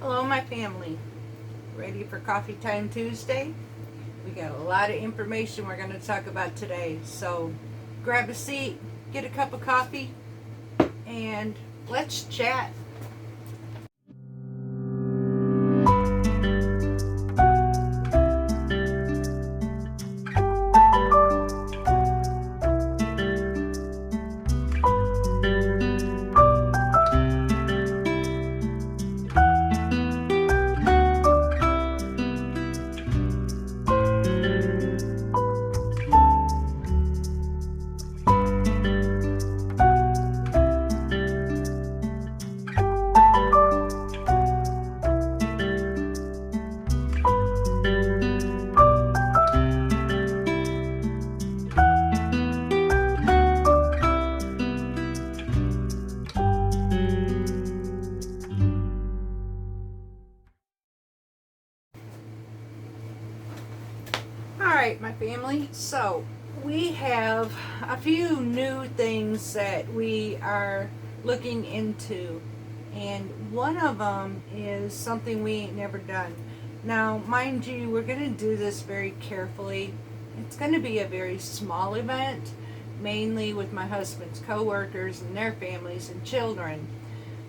Hello, my family. Ready for Coffee Time Tuesday? We got a lot of information we're going to talk about today. So grab a seat, get a cup of coffee, and let's chat. Alright, my family, so we have a few new things that we are looking into, and one of them is something we ain't never done. Now, mind you, we're going to do this very carefully. It's going to be a very small event, mainly with my husband's co-workers and their families and children,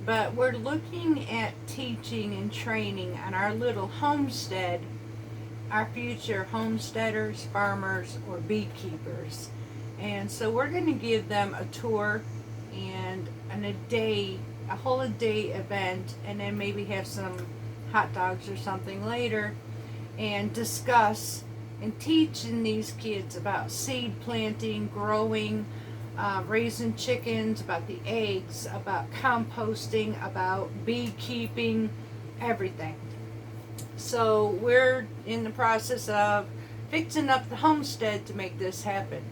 but we're looking at teaching and training on our little homestead our future homesteaders, farmers, or beekeepers. And so we're going to give them a tour and a whole day event, and then maybe have some hot dogs or something later, and discuss and teaching these kids about seed planting, growing, raising chickens, about the eggs, about composting, about beekeeping, everything. So we're in the process of fixing up the homestead to make this happen.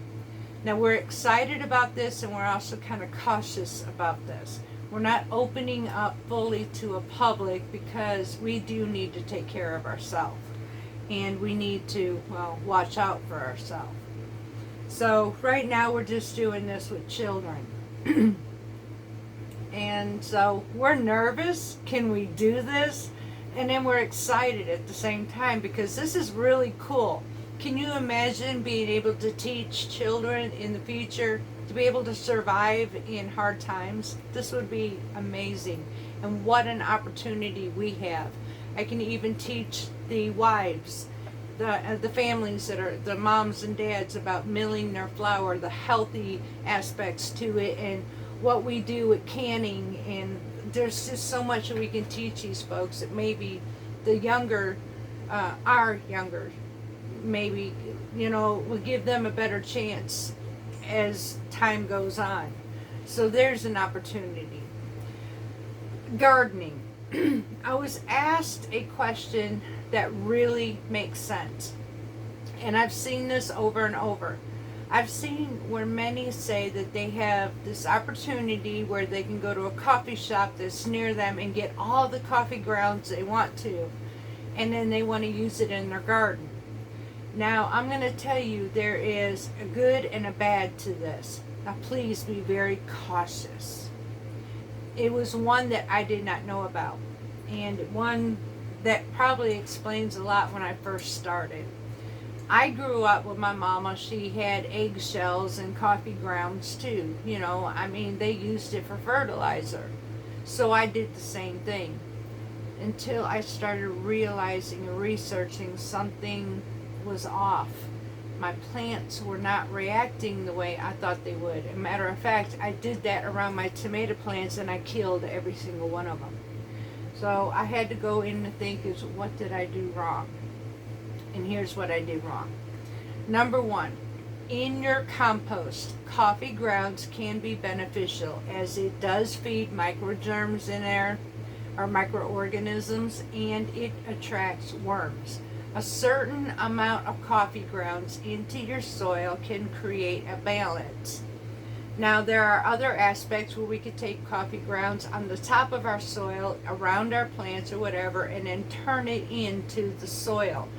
Now, we're excited about this, and we're also kind of cautious about this. We're not opening up fully to a public because we do need to take care of ourselves, and we need to, well, watch out for ourselves. So right now we're just doing this with children. And so we're nervous. Can we do this? And then we're excited at the same time because this is really cool. Can you imagine being able to teach children in the future to be able to survive in hard times? This would be amazing. And what an opportunity we have. I can even teach the wives, the families that are the moms and dads, about milling their flour, the healthy aspects to it, and what we do with canning. And there's just so much that we can teach these folks that maybe the younger, our younger, maybe, will give them a better chance as time goes on. So there's an opportunity. Gardening. I was asked a question that really makes sense. And I've seen this over and over. I've seen where many say that they have this opportunity where they can go to a coffee shop that's near them and get all the coffee grounds they want to, and then they want to use it in their garden. Now, I'm going to tell you, there is a good and a bad to this. Now, please be very cautious. It was one that I did not know about, and one that probably explains a lot when I first started. I grew up with my mama. She had eggshells and coffee grounds too. They used it for fertilizer. So I did the same thing until I started realizing and researching something was off. My plants were not reacting the way I thought they would. As a matter of fact, I did that around my tomato plants, and I killed every single one of them. So I had to go in and think, what did I do wrong? And here's what I did wrong. Number one, in your compost, coffee grounds can be beneficial, as it does feed microgerms in there, or microorganisms, and it attracts worms. A certain amount of coffee grounds into your soil can create a balance. Now, there are other aspects where we could take coffee grounds on the top of our soil, around our plants or whatever, and then turn it into the soil.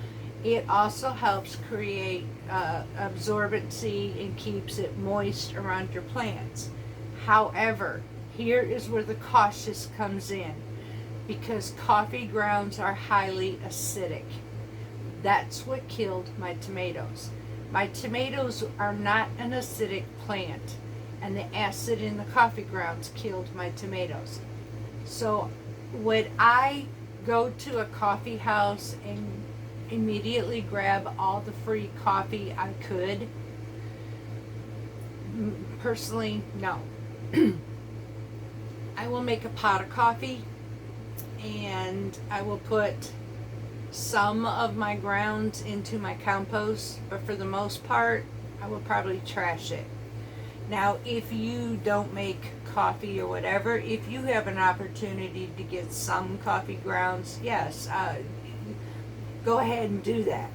It also helps create absorbency and keeps it moist around your plants. However, here is where the cautious comes in. because coffee grounds are highly acidic. That's what killed my tomatoes. My tomatoes are not an acidic plant, and the acid in the coffee grounds killed my tomatoes. So would I go to a coffee house and immediately grab all the free coffee I could? Personally, no. I will make a pot of coffee, and I will put some of my grounds into my compost, but for the most part, I will probably trash it. Now, if you don't make coffee or whatever, if you have an opportunity to get some coffee grounds, yes, go ahead and do that.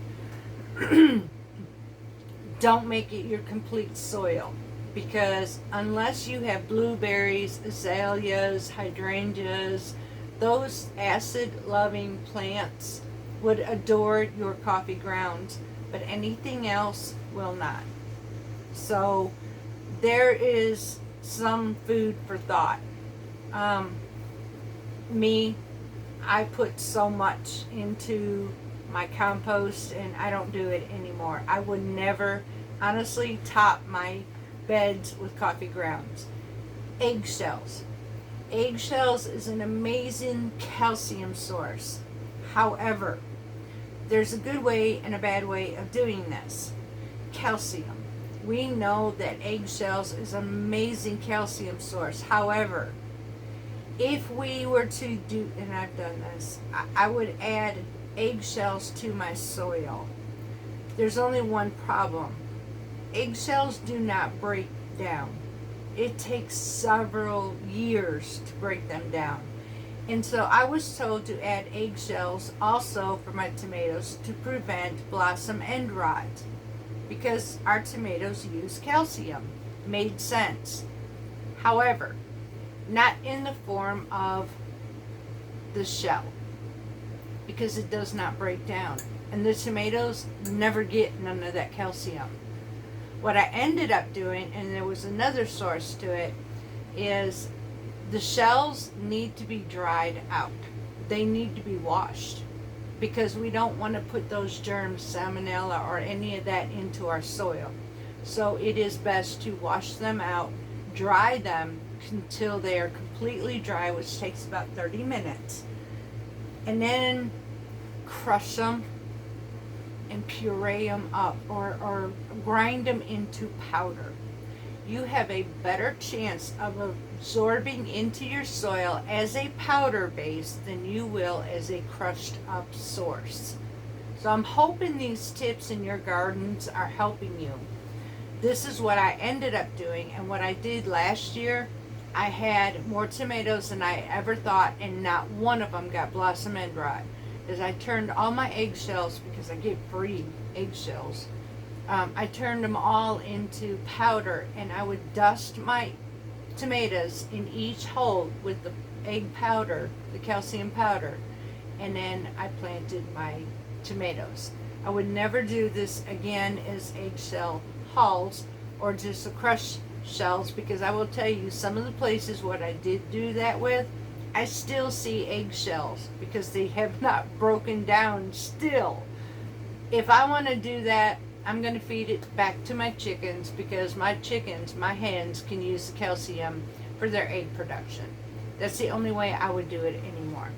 Don't make it your complete soil, because unless you have blueberries, azaleas, hydrangeas, those acid-loving plants would adore your coffee grounds, but anything else will not. So there is some food for thought. Me, I put so much into my compost, and I don't do it anymore. I would never, honestly, top my beds with coffee grounds. Eggshells. Eggshells is an amazing calcium source. However, there's a good way and a bad way of doing this. Calcium. We know that eggshells is an amazing calcium source. However, if we were to do, and I've done this, I would add eggshells to my soil. There's only one problem. Eggshells do not break down. It takes several years to break them down. And so I was told to add eggshells also for my tomatoes to prevent blossom end rot, because our tomatoes use calcium. Made sense. However, not in the form of the shell, because it does not break down. And the tomatoes never get none of that calcium. What I ended up doing, and there was another source to it, is the shells need to be dried out. They need to be washed, because we don't want to put those germs, salmonella, or any of that into our soil. So it is best to wash them out, dry them until they are completely dry, which takes about 30 minutes. And then crush them and puree them up, or grind them into powder. You have a better chance of absorbing into your soil as a powder base than you will as a crushed up source. So I'm hoping these tips in your gardens are helping you. This is what I ended up doing, and what I did last year, I had more tomatoes than I ever thought, and not one of them got blossom end rot. As I turned all my eggshells, because I get free eggshells, I turned them all into powder, and I would dust my tomatoes in each hole with the egg powder, the calcium powder, and then I planted my tomatoes. I would never do this again as eggshell hulls or just the crushed shells, because I will tell you, some of the places what I did do that with, I still see eggshells because they have not broken down still. If I want to do that, I'm going to feed it back to my chickens, because my chickens, my hens, can use the calcium for their egg production. That's the only way I would do it anymore.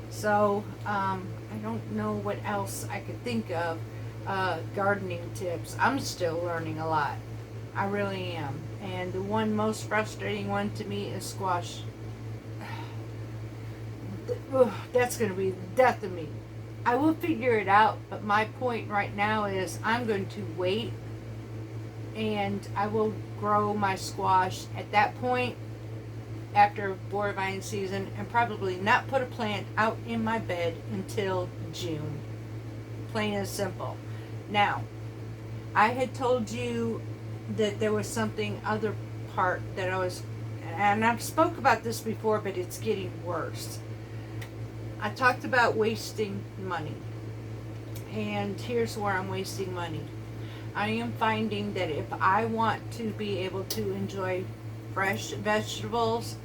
So, I don't know what else I could think of. Gardening tips. I'm still learning a lot. I really am. And the one most frustrating one to me is squash. That's going to be the death of me. I will figure it out, but my point right now is I'm going to wait, and I will grow my squash at that point after borer vine season, and probably not put a plant out in my bed until June. Plain and simple. Now, I had told you that there was something other part that I was, and I've spoke about this before, but it's getting worse. I talked about wasting money, and here's where I'm wasting money. I am finding that if I want to be able to enjoy fresh vegetables,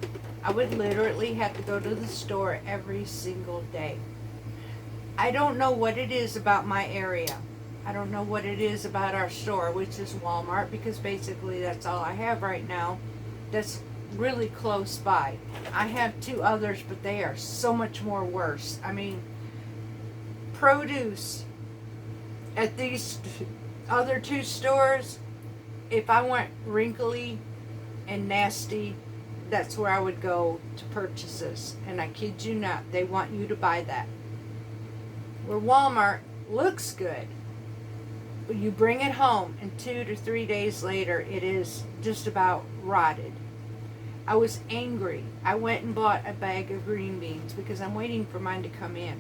I would literally have to go to the store every single day. I don't know what it is about my area. I don't know what it is about our store, which is Walmart, because basically that's all I have right now that's really close by. I have two others, but they are so much more worse. I mean, produce at these other two stores, if I want wrinkly and nasty, that's where I would go to purchase this. And I kid you not, they want you to buy that. Where Walmart looks good, but you bring it home and 2 to 3 days later it is just about rotted. I was angry. I went and bought a bag of green beans because I'm waiting for mine to come in.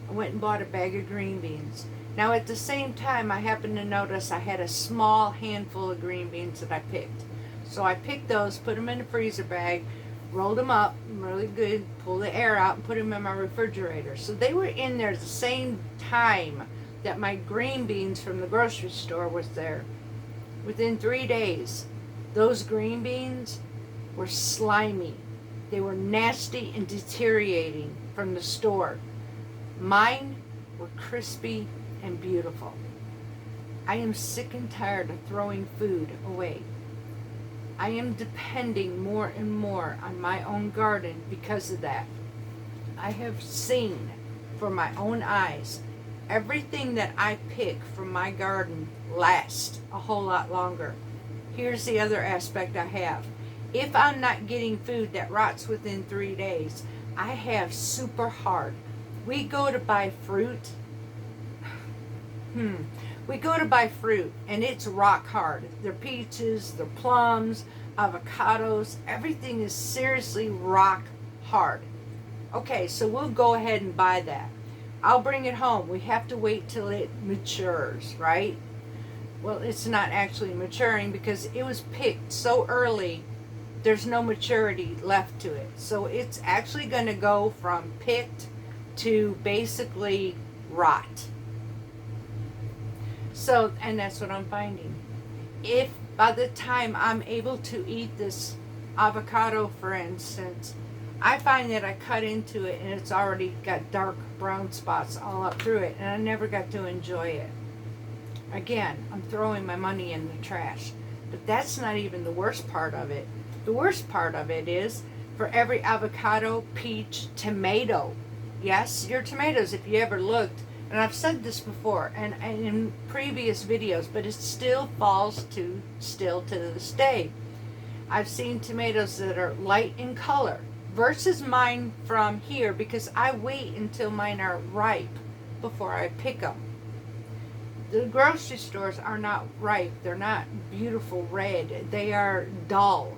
I went and bought a bag of green beans. Now at the same time, I happened to notice I had a small handful of green beans that I picked. So I picked those, put them in a freezer bag, rolled them up really good, pulled the air out, and put them in my refrigerator. So they were in there the same time that my green beans from the grocery store was there. Within 3 days, those green beans were slimy. They were nasty and deteriorating from the store. Mine were crispy and beautiful. I am sick and tired of throwing food away. I am depending more and more on my own garden because of that. I have seen for my own eyes everything that I pick from my garden lasts a whole lot longer. Here's the other aspect I have. If I'm not getting food that rots within 3 days, I have super hard. We go to buy fruit. We go to buy fruit and it's rock hard. They're peaches, they're plums, avocados, everything is seriously rock hard. Okay, so we'll go ahead and buy that. I'll bring it home. We have to wait till it matures, right? Well, it's not actually maturing because it was picked so early, there's no maturity left to it. So it's actually going to go from picked to basically rot. So, and that's what I'm finding. If by the time I'm able to eat this avocado, for instance, I find that I cut into it and it's already got dark brown spots all up through it, and I never got to enjoy it. Again, I'm throwing my money in the trash. But that's not even the worst part of it. The worst part of it is for every avocado, peach, tomato. Yes, your tomatoes, if you ever looked, and I've said this before and in previous videos, but it still falls to this day. I've seen tomatoes that are light in color versus mine from here because I wait until mine are ripe before I pick them. The grocery stores are not ripe. They're not beautiful red. They are dull.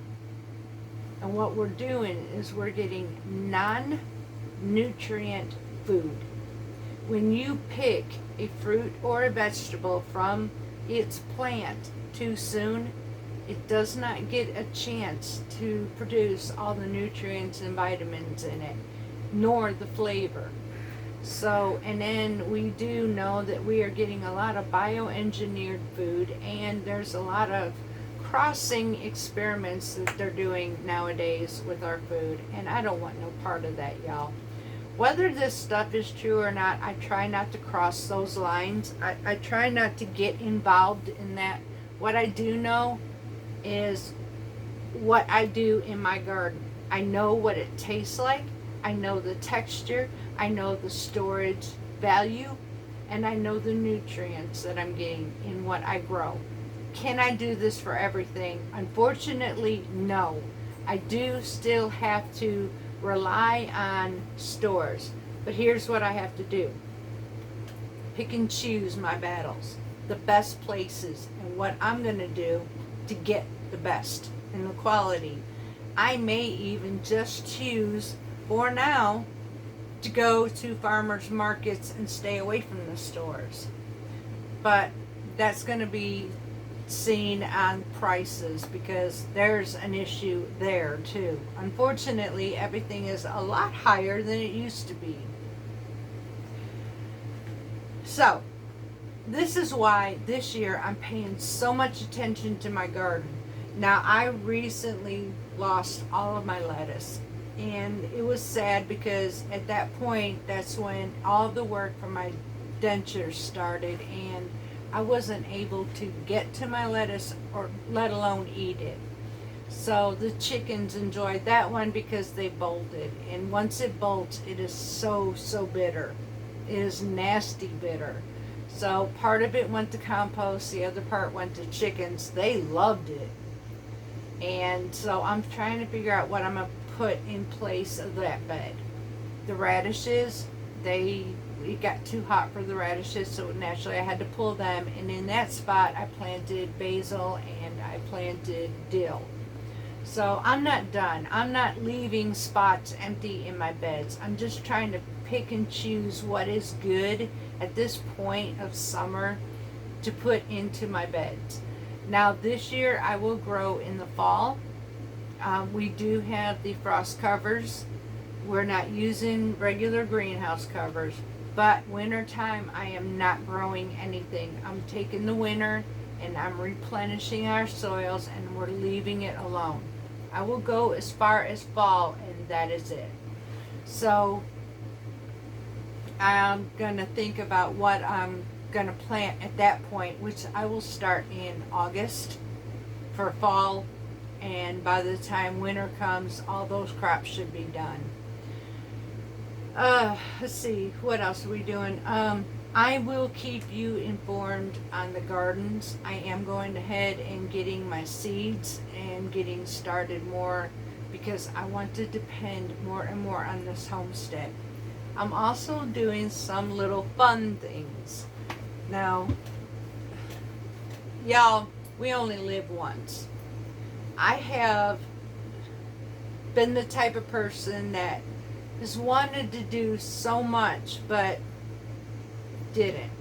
And what we're doing is we're getting non-nutrient food. When you pick a fruit or a vegetable from its plant too soon, it does not get a chance to produce all the nutrients and vitamins in it, nor the flavor. So, and then we do know that we are getting a lot of bioengineered food, and there's a lot of crossing experiments that they're doing nowadays with our food, and I don't want no part of that, y'all. Whether this stuff is true or not, I try not to cross those lines. I try not to get involved in that. What I do know is what I do in my garden. I know what it tastes like. I know the texture. I know the storage value. And I know the nutrients that I'm getting in what I grow. Can I do this for everything? Unfortunately, no. I do still have to rely on stores. But here's what I have to do. Pick and choose my battles. The best places and what I'm going to do to get the best and the quality. I may even just choose for now to go to farmers markets and stay away from the stores. But that's going to be seen on prices because there's an issue there too. Unfortunately, everything is a lot higher than it used to be. So, this is why this year I'm paying so much attention to my garden. Now, I recently lost all of my lettuce. And it was sad because at that point, that's when all the work for my dentures started, and I wasn't able to get to my lettuce or let alone eat it. So the chickens enjoyed that one because they bolted. And once it bolts, it is so, so bitter. It is nasty bitter. So part of it went to compost, the other part went to chickens. They loved it. And so I'm trying to figure out what I'm going to put in place of that bed. The radishes, it got too hot for the radishes, so naturally I had to pull them. And in that spot, I planted basil and I planted dill. So I'm not done. I'm not leaving spots empty in my beds. I'm just trying to pick and choose what is good at this point of summer to put into my beds. Now this year I will grow in the fall. We do have the frost covers. We're not using regular greenhouse covers, but wintertime I am not growing anything. I'm taking the winter and I'm replenishing our soils and we're leaving it alone. I will go as far as fall and that is it. So I'm going to think about what I'm going to plant at that point, which I will start in August for fall, and by the time winter comes, all those crops should be done. Let's see, what else are we doing? I will keep you informed on the gardens. I am going ahead and getting my seeds and getting started more because I want to depend more and more on this homestead. I'm also doing some little fun things. Now, y'all, we only live once. I have been the type of person that has wanted to do so much, but didn't.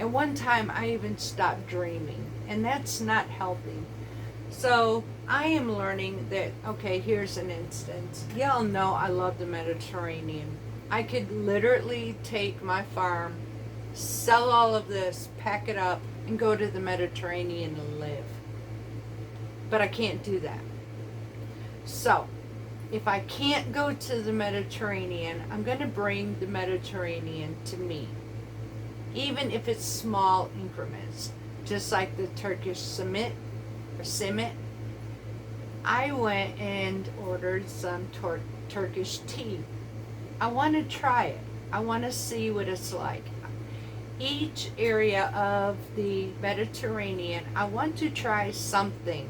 And one time I even stopped dreaming, and that's not healthy. So I am learning that, okay, here's an instance. Y'all know I love the Mediterranean. I could literally take my farm, sell all of this, pack it up, and go to the Mediterranean and live. But I can't do that. So, if I can't go to the Mediterranean, I'm going to bring the Mediterranean to me. Even if it's small increments. Just like the Turkish simit. I went and ordered some Turkish tea. I want to try it. I want to see what it's like. Each area of the Mediterranean, I want to try something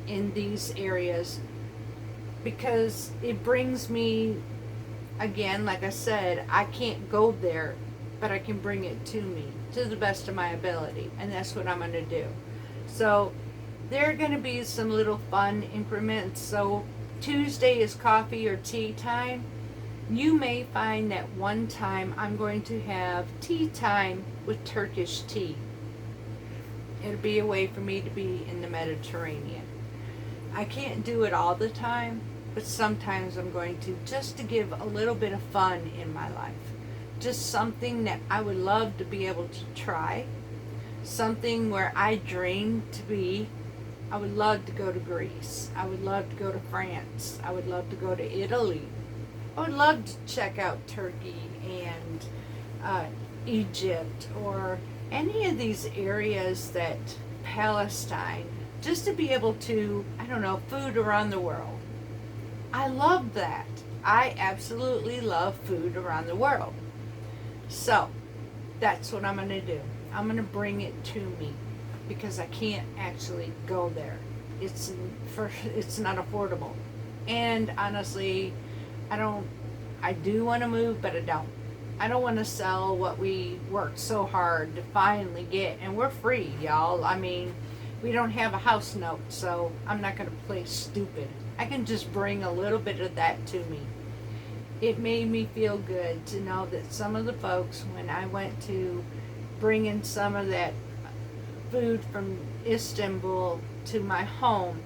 in these areas because it brings me, again, like I said, I can't go there, but I can bring it to me to the best of my ability, and that's what I'm going to do. So there are going to be some little fun increments. So Tuesday is coffee or tea time. You may find that one time I'm going to have tea time with Turkish tea. It'll be a way for me to be in the Mediterranean. I can't do it all the time, but sometimes I'm going to, just to give a little bit of fun in my life. Just something that I would love to be able to try. Something where I dream to be. I would love to go to Greece. I would love to go to France. I would love to go to Italy. I would love to check out Turkey and Egypt or any of these areas that Palestine, just to be able to, I don't know, food around the world. I love that. I absolutely love food around the world. So that's what I'm going to do. I'm going to bring it to me because I can't actually go there. It's not affordable. And honestly, I do want to move, but I don't. I don't want to sell what we worked so hard to finally get. And we're free, y'all. I mean, we don't have a house note, so I'm not going to play stupid. I can just bring a little bit of that to me. It made me feel good to know that some of the folks, when I went to bring in some of that food from Istanbul to my home,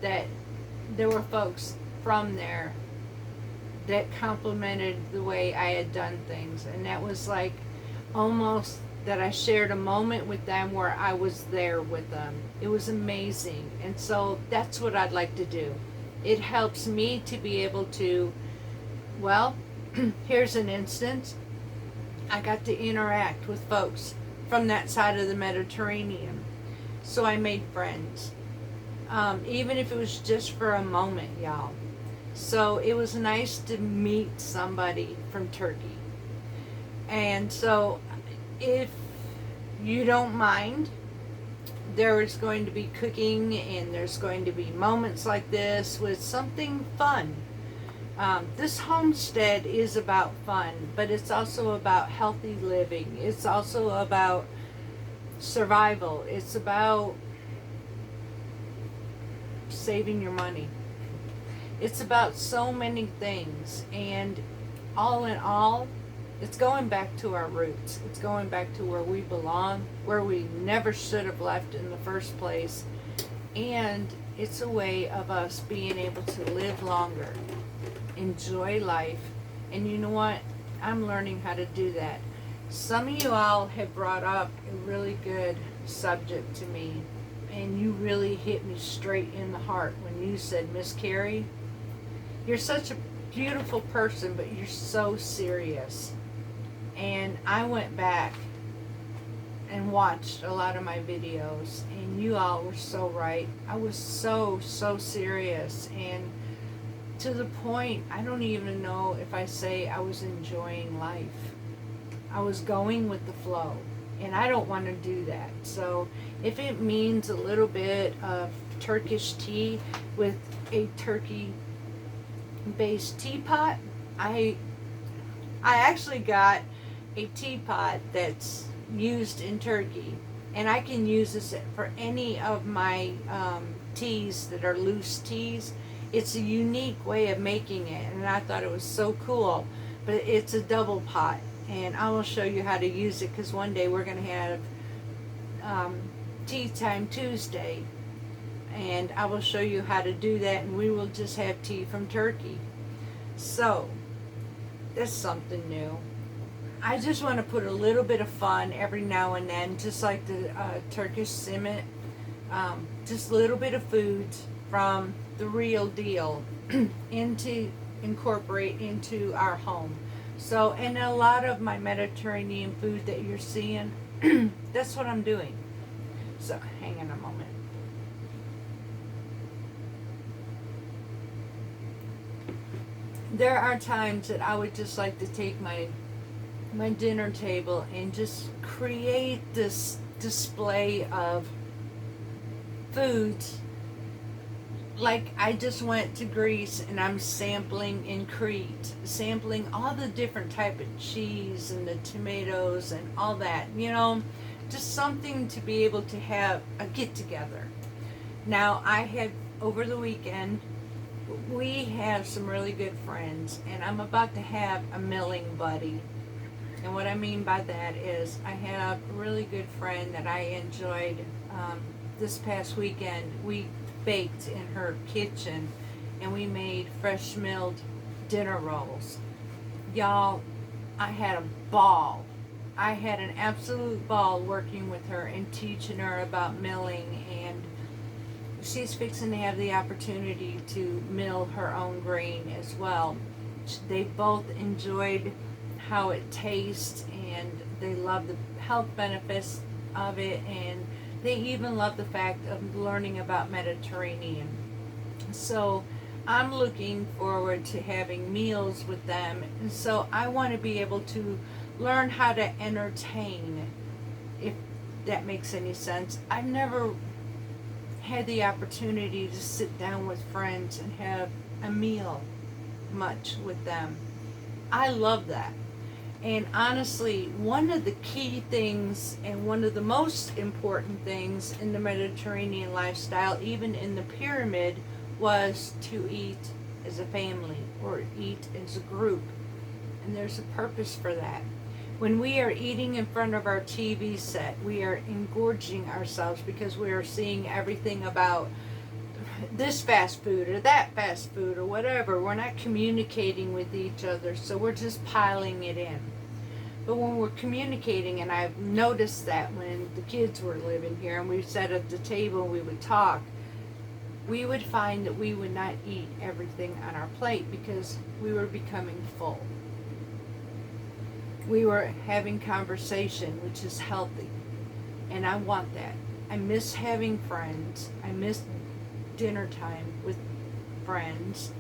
that there were folks from there that complimented the way I had done things. And that was like almost that I shared a moment with them where I was there with them. It was amazing. And so that's what I'd like to do. It helps me to be able to, well, here's an instance. I got to interact with folks from that side of the Mediterranean. So I made friends. Even if it was just for a moment, y'all. So it was nice to meet somebody from Turkey. And so if you don't mind, there is going to be cooking and there's going to be moments like this with something fun. This homestead is about fun, but it's also about healthy living. It's also about survival. It's about saving your money. It's about so many things, and all in all, it's going back to our roots. It's going back to where we belong, where we never should have left in the first place, and it's a way of us being able to live longer, enjoy life, and you know what? I'm learning how to do that. Some of you all have brought up a really good subject to me, and you really hit me straight in the heart when you said, Miss Carrie, you're such a beautiful person, but you're so serious. And I went back and watched a lot of my videos, and you all were so right. I was so serious, and to the point, I don't even know if I say I was enjoying life. I was going with the flow, and I don't want to do that. So if it means a little bit of Turkish tea with a turkey-based teapot, I actually got a teapot that's used in Turkey, and I can use this for any of my teas that are loose teas. It's a unique way of making it, and I thought it was so cool. But it's a double pot, and I will show you how to use it, because one day we're going to have Tea Time Tuesday, and I will show you how to do that, and we will just have tea from Turkey. So that's something new. I just want to put a little bit of fun every now and then, just like the Turkish simit, just a little bit of food from the real deal into incorporate into our home. So, and a lot of my Mediterranean food that you're seeing, that's what I'm doing. So hang on a moment. There are times that I would just like to take my dinner table and just create this display of foods. Like I just went to Greece and I'm sampling in Crete, sampling all the different type of cheese and the tomatoes and all that, you know, just something to be able to have a get together. Now I had, over the weekend, we have some really good friends, and I'm about to have a milling buddy. And what I mean by that is I have a really good friend that I enjoyed this past weekend. We baked in her kitchen, and we made fresh milled dinner rolls. Y'all, I had a ball. I had an absolute ball working with her and teaching her about milling, and she's fixing to have the opportunity to mill her own grain as well. They both enjoyed how it tastes, and they love the health benefits of it, and they even love the fact of learning about Mediterranean. So I'm looking forward to having meals with them, and so I want to be able to learn how to entertain, if that makes any sense. I've never had the opportunity to sit down with friends and have a meal much with them. I love that. And honestly, one of the key things and one of the most important things in the Mediterranean lifestyle, even in the pyramid, was to eat as a family or eat as a group. And there's a purpose for that. When we are eating in front of our TV set, we are engorging ourselves because we are seeing everything about this fast food or that fast food or whatever. We're not communicating with each other, so we're just piling it in. But when we're communicating, and I've noticed that when the kids were living here and we sat at the table and we would talk, we would find that we would not eat everything on our plate because we were becoming full. We were having conversation, which is healthy. And I want that. I miss having friends. I miss dinner time with friends.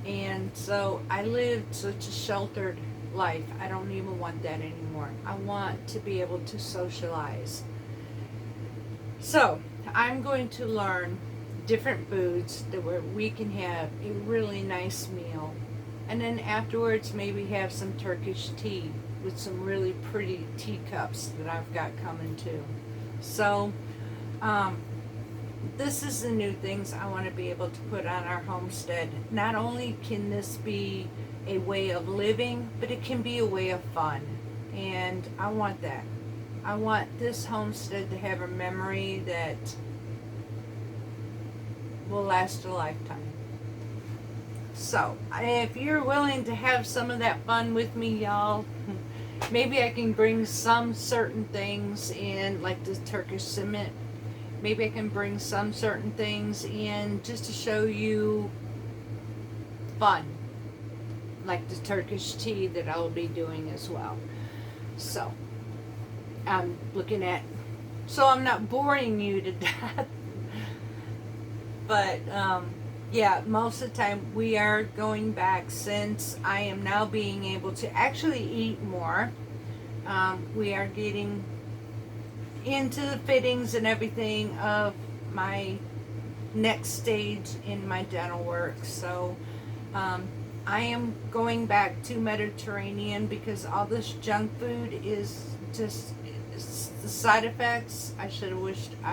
And so I lived such a sheltered life. I don't even want that anymore. I want to be able to socialize. So I'm going to learn different foods that where we can have a really nice meal. And then afterwards maybe have some Turkish tea with some really pretty teacups that I've got coming too. So this is the new things I want to be able to put on our homestead. Not only can this be a way of living, but it can be a way of fun. And I want that. I want this homestead to have a memory that will last a lifetime. So, if you're willing to have some of that fun with me, y'all, maybe I can bring some certain things in, like the Turkish cement. Maybe I can bring some certain things in just to show you fun, like the Turkish tea that I'll be doing as well. So, I'm looking at, so I'm not boring you to death. But, yeah, most of the time we are going back since I am now being able to actually eat more. We are getting into the fittings and everything of my next stage in my dental work. So I am going back to Mediterranean because all this junk food is just the side effects. I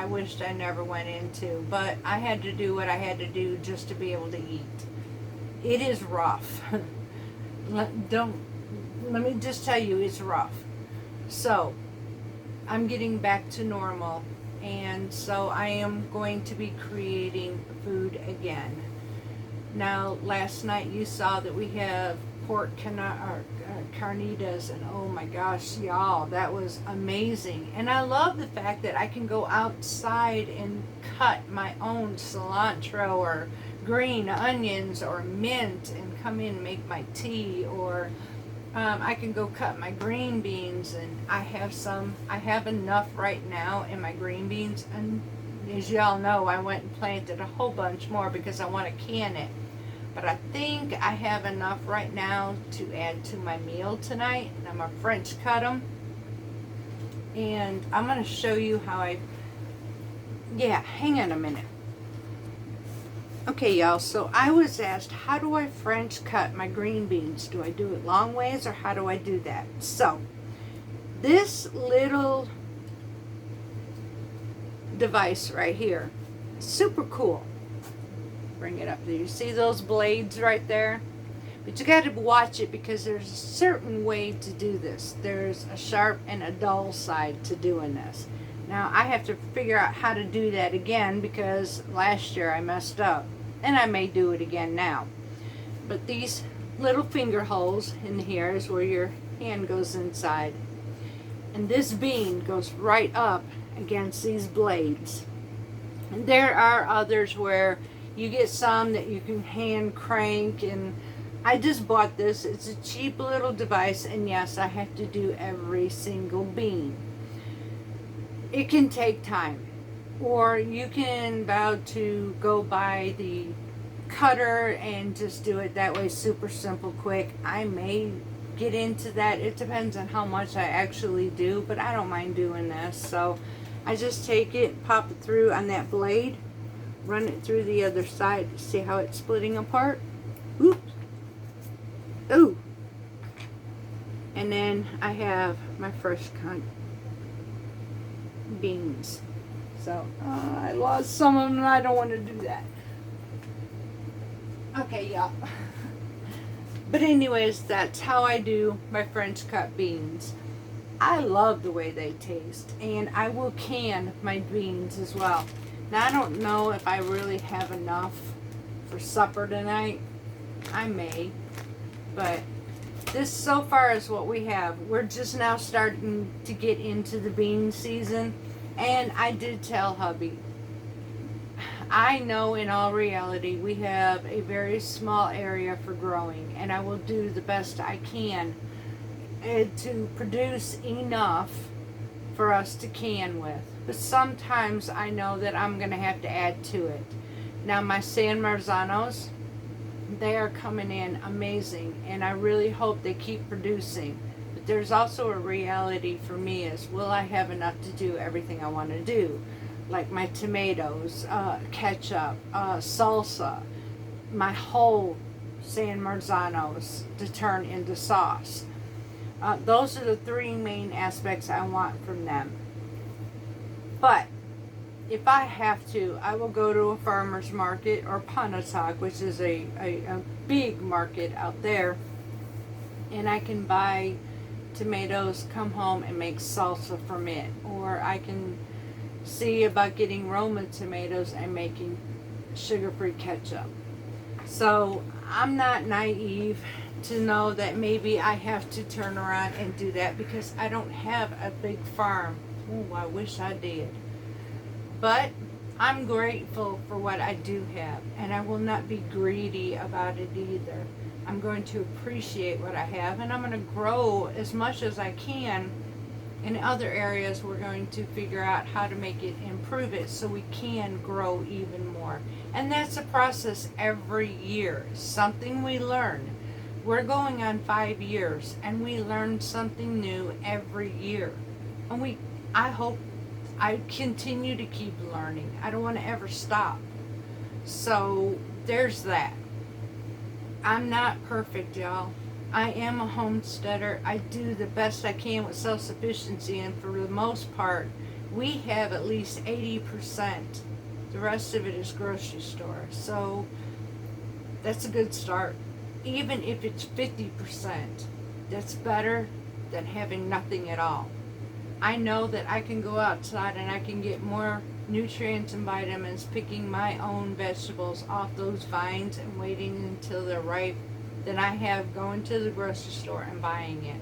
wished I never went into, but I had to do what I had to do just to be able to eat. It is rough. Let me just tell you, it's rough. So I'm getting back to normal, and so I am going to be creating food again. Now, last night you saw that we have pork carnitas, and oh my gosh, y'all, that was amazing. And I love the fact that I can go outside and cut my own cilantro or green onions or mint and come in and make my tea, or I can go cut my green beans, and I have enough right now in my green beans, and as y'all know, I went and planted a whole bunch more because I want to can it. But I think I have enough right now to add to my meal tonight. And I'm going to French cut them. And I'm going to show you how hang on a minute. Okay, y'all, so I was asked, how do I French cut my green beans? Do I do it long ways, or how do I do that? So, this little device right here, super cool. Bring it up there. You see those blades right there? But you got to watch it because there's a certain way to do this. There's a sharp and a dull side to doing this. Now I have to figure out how to do that again because last year I messed up, and I may do it again now. But these little finger holes in here is where your hand goes inside, and this bean goes right up against these blades. And there are others where you get some that you can hand crank, and I just bought this. It's a cheap little device, and yes, I have to do every single bean. It can take time, or you can vow to go buy the cutter and just do it that way, super simple, quick. I may get into that. It depends on how much I actually do, but I don't mind doing this. So I just take it, pop it through on that blade, run it through the other side. See how it's splitting apart? Oops. Ooh. And then I have my fresh cut beans. So I lost some of them, and I don't want to do that. Okay, y'all. But anyways, that's how I do my French cut beans. I love the way they taste, and I will can my beans as well. Now, I don't know if I really have enough for supper tonight. I may, but this so far is what we have. We're just now starting to get into the bean season, and I did tell hubby, I know in all reality we have a very small area for growing, and I will do the best I can to produce enough for us to can with. But sometimes I know that I'm going to have to add to it. Now my San Marzanos, they are coming in amazing, and I really hope they keep producing. But there's also a reality for me is, will I have enough to do everything I want to do? Like my tomatoes, ketchup, salsa, my whole San Marzanos to turn into sauce. Those are the three main aspects I want from them. But if I have to, I will go to a farmer's market or Panatag, which is a big market out there, and I can buy tomatoes, come home and make salsa from it. Or I can see about getting Roma tomatoes and making sugar-free ketchup. So I'm not naive to know that maybe I have to turn around and do that because I don't have a big farm. Oh, I wish I did. But I'm grateful for what I do have, and I will not be greedy about it either. I'm going to appreciate what I have, and I'm going to grow as much as I can. In other areas, we're going to figure out how to make it, improve it, so we can grow even more. And that's a process every year. Something we learn. We're going on 5 years, and we learn something new every year. And I hope I continue to keep learning. I don't want to ever stop. So there's that. I'm not perfect, y'all. I am a homesteader. I do the best I can with self-sufficiency, and for the most part, we have at least 80%. The rest of it is grocery store. So that's a good start. Even if it's 50%, that's better than having nothing at all. I know that I can go outside and I can get more nutrients and vitamins picking my own vegetables off those vines and waiting until they're ripe than I have going to the grocery store and buying it.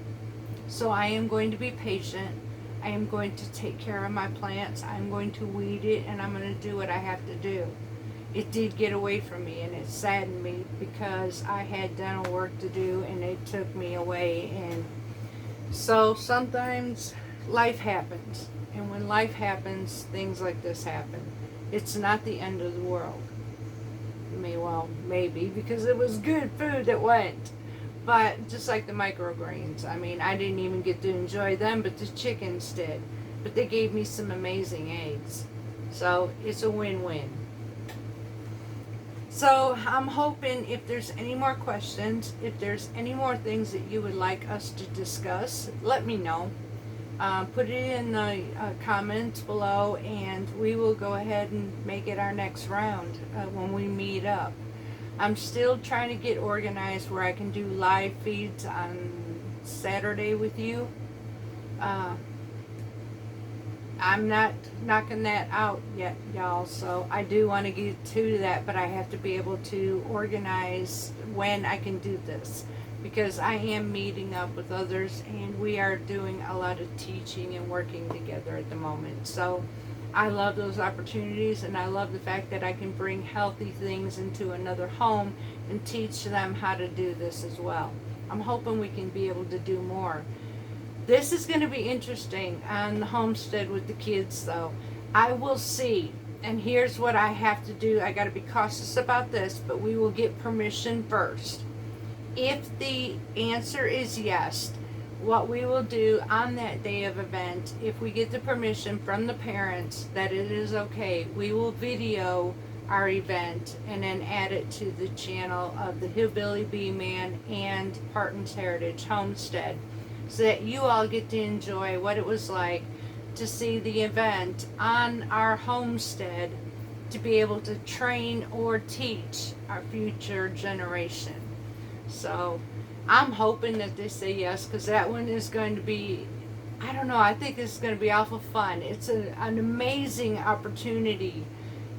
So I am going to be patient. I am going to take care of my plants. I'm going to weed it, and I'm going to do what I have to do. It did get away from me, and it saddened me because I had dental work to do and it took me away. And so sometimes life happens, and when life happens, things like this happen. It's not the end of the world. Maybe because it was good food that went. But just like the microgreens, I mean, I didn't even get to enjoy them, but the chickens did. But they gave me some amazing eggs. So it's a win-win. So I'm hoping if there's any more questions, if there's any more things that you would like us to discuss, let me know. Put it in the comments below, and we will go ahead and make it our next round when we meet up. I'm still trying to get organized where I can do live feeds on Saturday with you. I'm not knocking that out yet, y'all, so I do want to get to that, but I have to be able to organize when I can do this, because I am meeting up with others and we are doing a lot of teaching and working together at the moment. So I love those opportunities, and I love the fact that I can bring healthy things into another home and teach them how to do this as well. I'm hoping we can be able to do more. This is going to be interesting on the homestead with the kids, though. I will see, and here's what I have to do. I got to be cautious about this, but we will get permission first. If the answer is yes, what we will do on that day of event, if we get the permission from the parents that it is okay, we will video our event and then add it to the channel of the Hillbilly Bee Man and Parton's Heritage Homestead, so that you all get to enjoy what it was like to see the event on our homestead, to be able to train or teach our future generation. So I'm hoping that they say yes, because that one is going to be, I don't know, I think it's going to be awful fun. It's an amazing opportunity,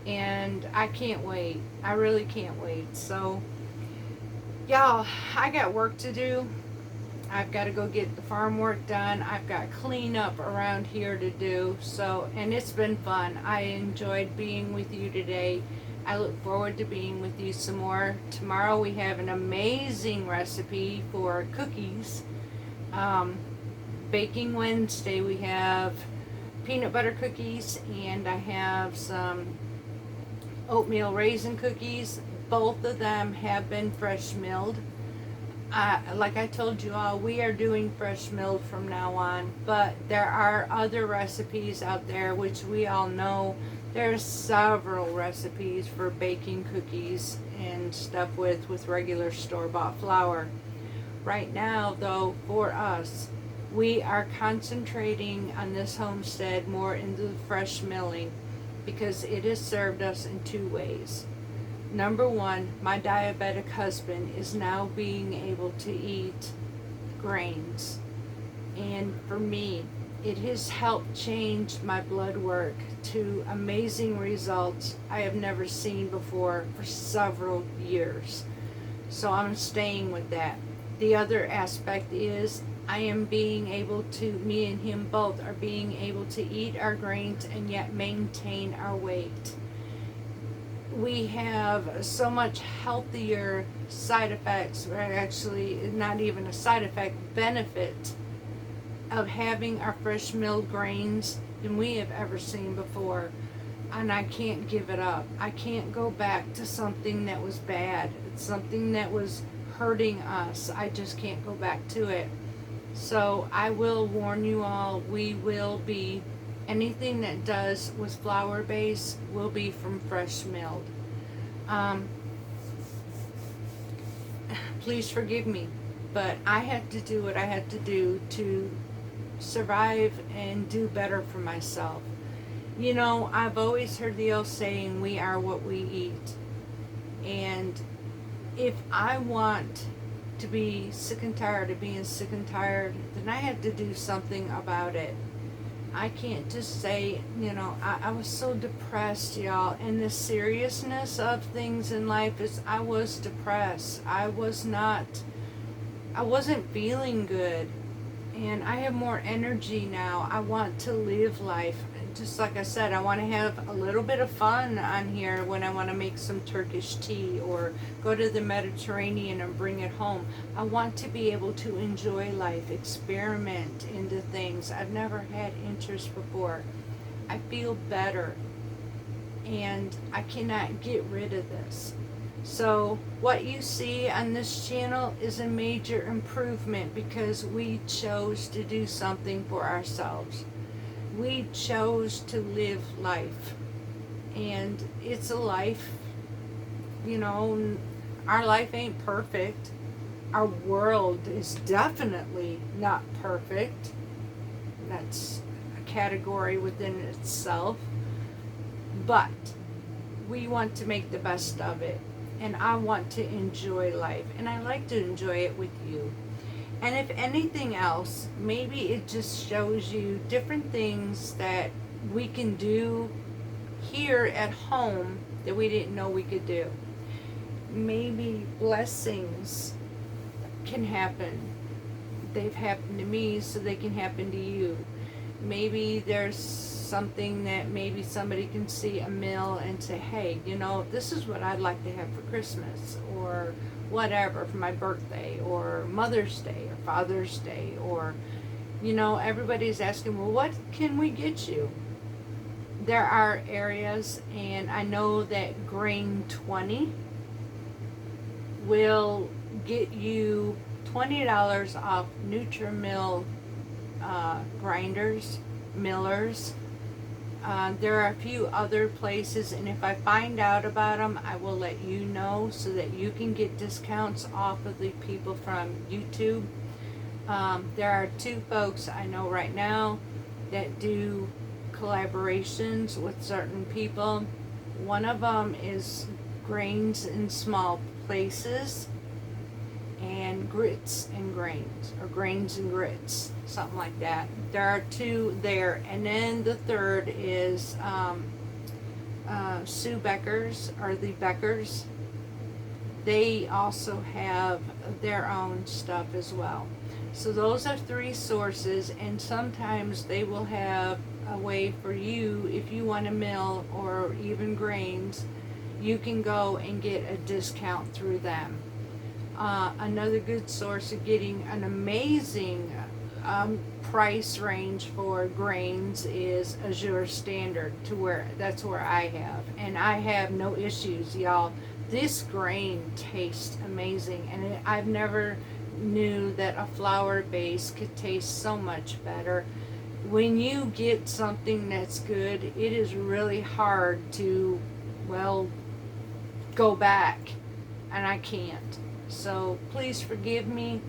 and I can't wait. I really can't wait. So, y'all, I got work to do. I've got to go get the farm work done. I've got cleanup around here to do. So, and it's been fun. I enjoyed being with you today. I look forward to being with you some more. Tomorrow we have an amazing recipe for cookies. Baking Wednesday we have peanut butter cookies, and I have some oatmeal raisin cookies. Both of them have been fresh milled. Like I told you all, we are doing fresh milled from now on, but there are other recipes out there which we all know. There's several recipes for baking cookies and stuff with regular store-bought flour. Right now, though, for us, we are concentrating on this homestead more into the fresh milling because it has served us in two ways. Number one, my diabetic husband is now being able to eat grains. And for me, it has helped change my blood work to amazing results I have never seen before for several years. So I'm staying with that. The other aspect is I am being able to, me and him both are being able to eat our grains and yet maintain our weight. We have so much healthier side effects, or actually not even a side effect, benefit of having our fresh milled grains than we have ever seen before. And I can't give it up. I can't go back to something that was bad. It's something that was hurting us. I just can't go back to it. So I will warn you all, we will be, anything that does with flour base will be from fresh milled. Please forgive me, but I have to do what I have to do to survive and do better for myself. You know, I've always heard the old saying, we are what we eat. And if I want to be sick and tired of being sick and tired, then I have to do something about it. I can't just say, you know, I was so depressed, y'all, and the seriousness of things in life is I was depressed. I wasn't feeling good, and I have more energy now. I want to live life. Just like I said, I want to have a little bit of fun on here when I want to make some Turkish tea or go to the Mediterranean and bring it home. I want to be able to enjoy life, experiment into things I've never had interest before. I feel better, and I cannot get rid of this. So what you see on this channel is a major improvement because we chose to do something for ourselves. We chose to live life, and it's a life, you know, our life ain't perfect. Our world is definitely not perfect. That's a category within itself, but we want to make the best of it, and I want to enjoy life, and I like to enjoy it with you. And if anything else, maybe it just shows you different things that we can do here at home that we didn't know we could do. Maybe blessings can happen. They've happened to me, so they can happen to you. Maybe there's something that maybe somebody can see a meal and say, hey, you know, this is what I'd like to have for Christmas, or whatever, for my birthday, or Mother's Day, or Father's Day, or, you know, everybody's asking, well, what can we get you? There are areas, and I know that Grain 20 will get you $20 off Nutrimill grinders, millers. There are a few other places, and if I find out about them, I will let you know so that you can get discounts off of the people from YouTube. There are two folks I know right now that do collaborations with certain people. One of them is Grains in Small Places, and Grits and Grains, or Grains and Grits, something like that. There are two there, and then the third is Sue Becker's, or the Beckers. They also have their own stuff as well. So those are 3 sources, and sometimes they will have a way for you, if you want a mill or even grains, you can go and get a discount through them. Another good source of getting an amazing price range for grains is Azure Standard, to where that's where I have, and I have no issues, y'all. This grain tastes amazing, and I've never knew that a flour base could taste so much better. When you get something that's good, it is really hard to, well, go back, and I can't. So please forgive me,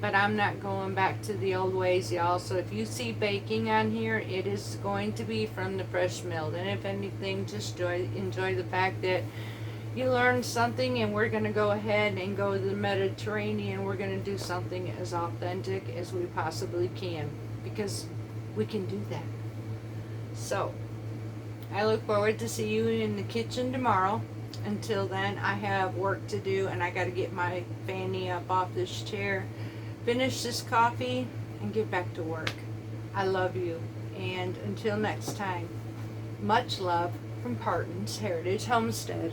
but I'm not going back to the old ways, y'all. So if you see baking on here, it is going to be from the fresh milled. And if anything, just enjoy the fact that you learned something, and we're going to go ahead and go to the Mediterranean. We're going to do something as authentic as we possibly can, because we can do that. So I look forward to see you in the kitchen tomorrow. Until then, I have work to do, and I got to get my fanny up off this chair, finish this coffee, and get back to work. I love you, and until next time, much love from Parton's Heritage Homestead.